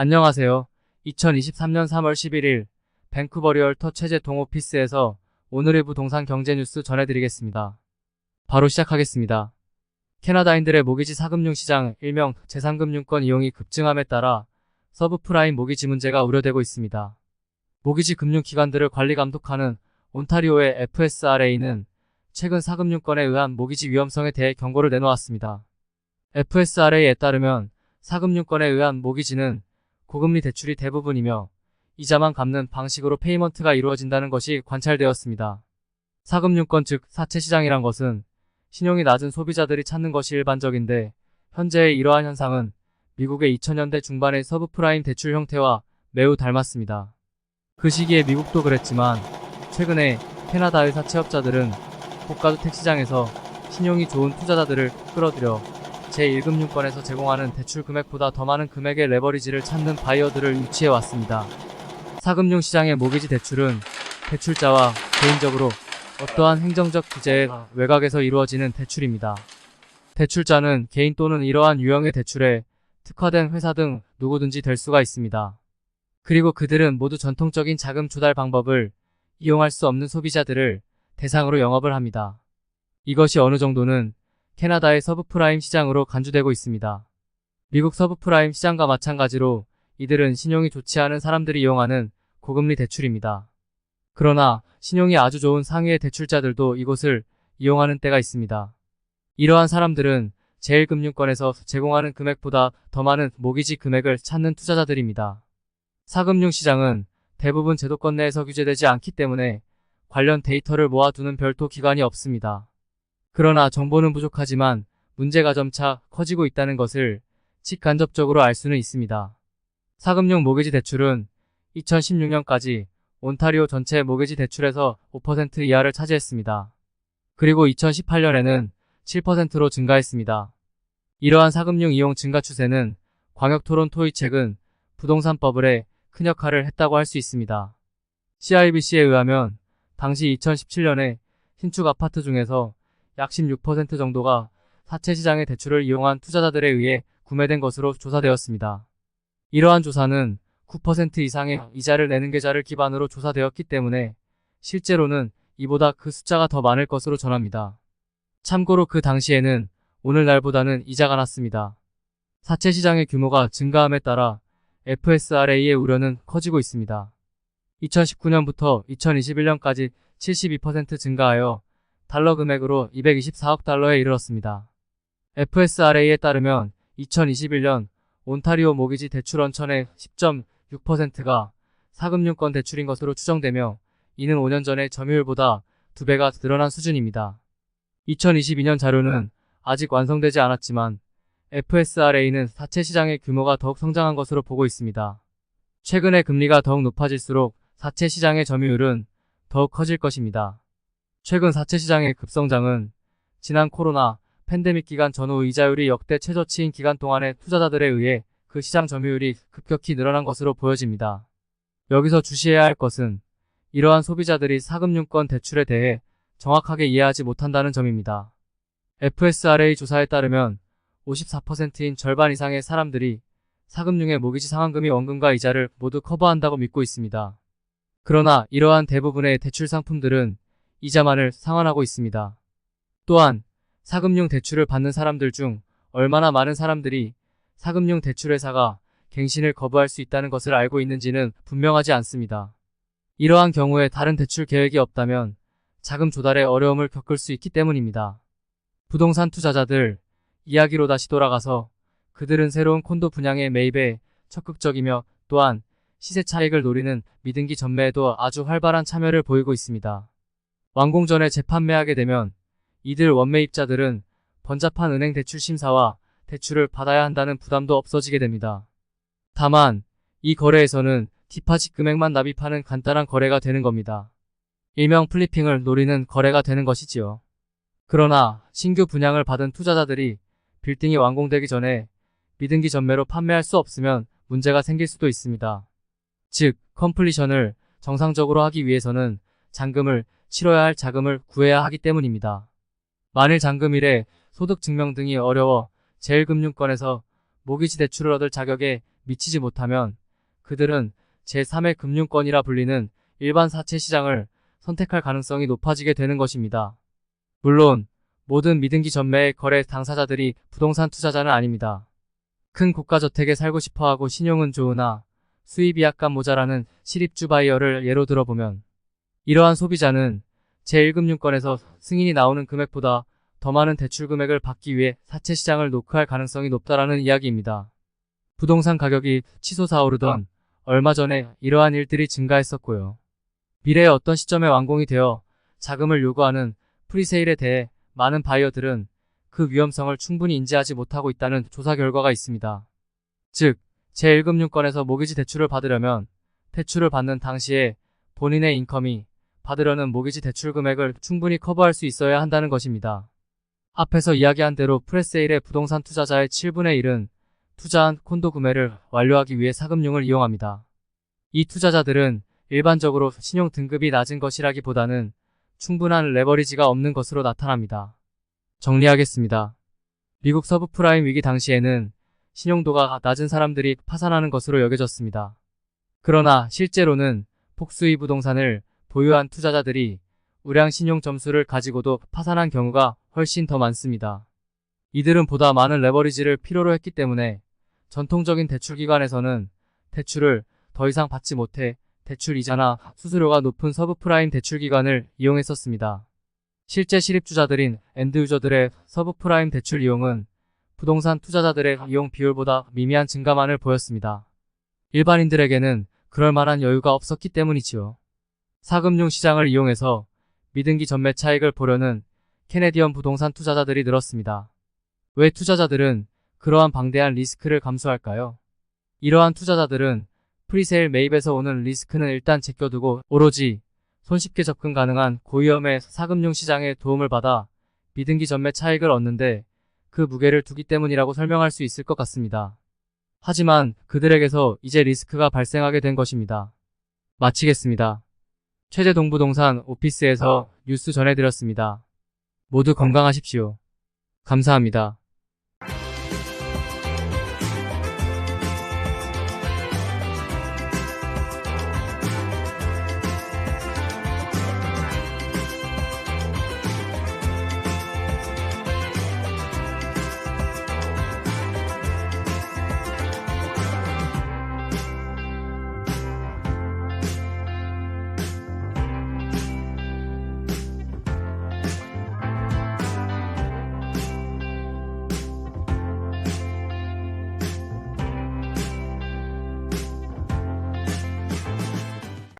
안녕하세요. 2023년 3월 11일 밴쿠버 리얼터 최재 동오피스에서 오늘의 부동산 경제 뉴스 전해드리겠습니다. 바로 시작하겠습니다. 캐나다인들의 모기지 사금융 시장, 일명 제3금융권 이용이 급증함에 따라 서브프라임 모기지 문제가 우려되고 있습니다. 모기지 금융기관들을 관리 감독하는 온타리오의 FSRA는 최근 사금융권에 의한 모기지 위험성에 대해 경고를 내놓았습니다. FSRA에 따르면 사금융권에 의한 모기지는 고금리 대출이 대부분이며 이자만 갚는 방식으로 페이먼트가 이루어진다는 것이 관찰되었습니다. 사금융권 즉 사채시장이란 것은 신용이 낮은 소비자들이 찾는 것이 일반적인데 현재의 이러한 현상은 미국의 2000년대 중반의 서브프라임 대출 형태와 매우 닮았습니다. 그 시기에 미국도 그랬지만 최근에 캐나다의 사채업자들은 고가주택 시장에서 신용이 좋은 투자자들을 끌어들여 제1금융권에서 제공하는 대출 금액보다 더 많은 금액의 레버리지를 찾는 바이어들을 유치해왔습니다. 사금융 시장의 모기지 대출은 대출자와 개인적으로 어떠한 행정적 규제의 외곽에서 이루어지는 대출입니다. 대출자는 개인 또는 이러한 유형의 대출에 특화된 회사 등 누구든지 될 수가 있습니다. 그리고 그들은 모두 전통적인 자금 조달 방법을 이용할 수 없는 소비자들을 대상으로 영업을 합니다. 이것이 어느 정도는 캐나다의 서브프라임 시장으로 간주되고 있습니다. 미국 서브프라임 시장과 마찬가지로 이들은 신용이 좋지 않은 사람들이 이용하는 고금리 대출입니다. 그러나 신용이 아주 좋은 상위의 대출자들도 이곳을 이용하는 때가 있습니다. 이러한 사람들은 제1금융권에서 제공하는 금액보다 더 많은 모기지 금액을 찾는 투자자들입니다. 사금융 시장은 대부분 제도권 내에서 규제되지 않기 때문에 관련 데이터를 모아두는 별도 기관이 없습니다. 그러나 정보는 부족하지만 문제가 점차 커지고 있다는 것을 직간접적으로 알 수는 있습니다. 사금융 모기지 대출은 2016년까지 온타리오 전체 모기지 대출에서 5% 이하를 차지했습니다. 그리고 2018년에는 7%로 증가했습니다. 이러한 사금융 이용 증가 추세는 광역 토론토의 최근 부동산 버블에 큰 역할을 했다고 할 수 있습니다. CIBC에 의하면 당시 2017년에 신축 아파트 중에서 약 16% 정도가 사채시장의 대출을 이용한 투자자들에 의해 구매된 것으로 조사되었습니다. 이러한 조사는 9% 이상의 이자를 내는 계좌를 기반으로 조사되었기 때문에 실제로는 이보다 그 숫자가 더 많을 것으로 전합니다. 참고로 그 당시에는 오늘날보다는 이자가 낮습니다. 사채시장의 규모가 증가함에 따라 FSRA의 우려는 커지고 있습니다. 2019년부터 2021년까지 72% 증가하여 달러 금액으로 224억 달러에 이르렀습니다. FSRA에 따르면 2021년 온타리오 모기지 대출 원천의 10.6%가 사금융권 대출인 것으로 추정되며 이는 5년 전의 점유율보다 2배가 늘어난 수준입니다. 2022년 자료는 아직 완성되지 않았지만 FSRA는 사채 시장의 규모가 더욱 성장한 것으로 보고 있습니다. 최근에 금리가 더욱 높아질수록 사채 시장의 점유율은 더욱 커질 것입니다. 최근 사채 시장의 급성장은 지난 코로나 팬데믹 기간 전후 이자율이 역대 최저치인 기간 동안의 투자자들에 의해 그 시장 점유율이 급격히 늘어난 것으로 보여집니다. 여기서 주시해야 할 것은 이러한 소비자들이 사금융권 대출에 대해 정확하게 이해하지 못한다는 점입니다. FSRA 조사에 따르면 54%인 절반 이상의 사람들이 사금융의 모기지 상환금이 원금과 이자를 모두 커버한다고 믿고 있습니다. 그러나 이러한 대부분의 대출 상품들은 이자만을 상환하고 있습니다. 또한 사금융 대출을 받는 사람들 중 얼마나 많은 사람들이 사금융 대출회사가 갱신을 거부할 수 있다는 것을 알고 있는지는 분명하지 않습니다. 이러한 경우에 다른 대출 계획이 없다면 자금 조달에 어려움을 겪을 수 있기 때문입니다. 부동산 투자자들 이야기로 다시 돌아가서 그들은 새로운 콘도 분양의 매입에 적극적이며 또한 시세 차익을 노리는 미등기 전매에도 아주 활발한 참여를 보이고 있습니다. 완공 전에 재판매하게 되면 이들 원매입자들은 번잡한 은행 대출 심사와 대출을 받아야 한다는 부담도 없어지게 됩니다. 다만 이 거래에서는 디파짓 금액만 납입하는 간단한 거래가 되는 겁니다. 일명 플리핑을 노리는 거래가 되는 것이지요. 그러나 신규 분양을 받은 투자자들이 빌딩이 완공되기 전에 미등기 전매로 판매할 수 없으면 문제가 생길 수도 있습니다. 즉, 컴플리션을 정상적으로 하기 위해서는 잔금을 치러야 할 자금을 구해야 하기 때문입니다. 만일 잔금일에 소득 증명 등이 어려워 제1금융권에서 모기지 대출을 얻을 자격에 미치지 못하면 그들은 제3의 금융권이라 불리는 일반 사채 시장을 선택할 가능성이 높아지게 되는 것입니다. 물론 모든 미등기 전매의 거래 당사자들이 부동산 투자자는 아닙니다. 큰 고가저택에 살고 싶어하고 신용은 좋으나 수입이 약간 모자라는 실입주 바이어를 예로 들어보면 이러한 소비자는 제1금융권에서 승인이 나오는 금액보다 더 많은 대출 금액을 받기 위해 사채 시장을 노크할 가능성이 높다라는 이야기입니다. 부동산 가격이 치솟아오르던 얼마 전에 이러한 일들이 증가했었고요. 미래의 어떤 시점에 완공이 되어 자금을 요구하는 프리세일에 대해 많은 바이어들은 그 위험성을 충분히 인지하지 못하고 있다는 조사 결과가 있습니다. 즉, 제1금융권에서 모기지 대출을 받으려면 대출을 받는 당시에 본인의 인컴이 받으려는 모기지 대출 금액을 충분히 커버할 수 있어야 한다는 것입니다. 앞에서 이야기한 대로 프리세일의 부동산 투자자의 7분의 1은 투자한 콘도 구매를 완료하기 위해 사금융을 이용합니다. 이 투자자들은 일반적으로 신용 등급이 낮은 것이라기보다는 충분한 레버리지가 없는 것으로 나타납니다. 정리하겠습니다. 미국 서브프라임 위기 당시에는 신용도가 낮은 사람들이 파산하는 것으로 여겨졌습니다. 그러나 실제로는 폭수의 부동산을 보유한 투자자들이 우량 신용 점수를 가지고도 파산한 경우가 훨씬 더 많습니다. 이들은 보다 많은 레버리지를 필요로 했기 때문에 전통적인 대출기관에서는 대출을 더 이상 받지 못해 대출 이자나 수수료가 높은 서브프라임 대출기관을 이용했었습니다. 실제 실입주자들인 엔드유저들의 서브프라임 대출 이용은 부동산 투자자들의 이용 비율보다 미미한 증가만을 보였습니다. 일반인들에게는 그럴 만한 여유가 없었기 때문이지요. 사금융 시장을 이용해서 미등기 전매 차익을 보려는 캐네디언 부동산 투자자들이 늘었습니다. 왜 투자자들은 그러한 방대한 리스크를 감수할까요? 이러한 투자자들은 프리세일 매입에서 오는 리스크는 일단 제껴두고 오로지 손쉽게 접근 가능한 고위험의 사금융 시장의 도움을 받아 미등기 전매 차익을 얻는데 그 무게를 두기 때문이라고 설명할 수 있을 것 같습니다. 하지만 그들에게서 이제 리스크가 발생하게 된 것입니다. 마치겠습니다. 최재동부동산 오피스에서 뉴스 전해드렸습니다. 모두 건강하십시오. 감사합니다.